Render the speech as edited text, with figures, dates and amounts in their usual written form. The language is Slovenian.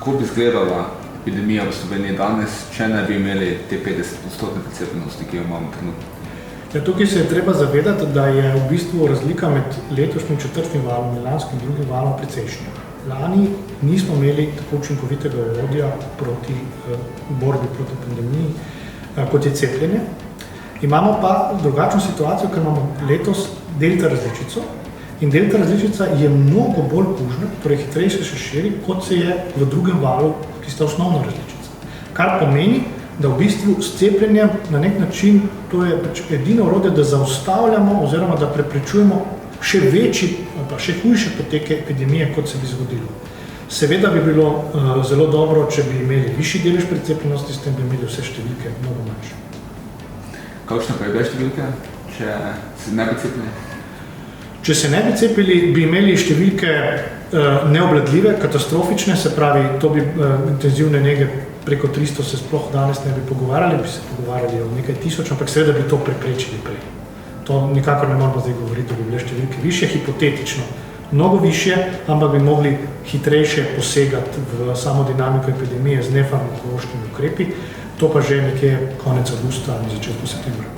kako bi izgledala epidemija v Sloveniji danes, če ne bi imeli te 50% precepljenosti, ki jo imamo trenutno? Ja, tukaj se je treba zavedati, da je v bistvu razlika med letošnjim četrtim valom in lanskim drugim valom precejšnja. Lani nismo imeli tako učinkovitega orodja proti borbi proti pandemiji, kot je cepljenje. Imamo pa drugačno situacijo, ker imamo letos delta različico in delta različica je mnogo bolj kužna, torej hitrejše se širi, kot se je v drugem valu, ki sta osnovna različica. Kar pomeni, da v bistvu s cepljenjem na nek način to je edino orodje, da zaustavljamo oziroma da preprečujemo še večji ali pa še hujše poteke epidemije, kot se bi zgodilo. Seveda bi bilo zelo dobro, če bi imeli višji delež precepljenosti, s tem bi imeli vse številke mnogo manjše. Kakšne pa je bile številke, če se ne bi cepili? Če se ne bi cepili, bi imeli številke neobvladljive, katastrofične, se pravi, to bi intenzivne nege preko 300 se sploh danes ne bi pogovarjali, bi se pogovarjali o nekaj tisoč, ampak seveda bi to preprečili prej. To nikakor ne moramo zdaj govoriti, da bi bile številke višje, hipotetično. Mnogo višje, ampak bi mogli hitrejše posegati v samo dinamiko epidemije z nefarmakološkimi ukrepi, to pa že nekje konec avgusta in začetku septembra.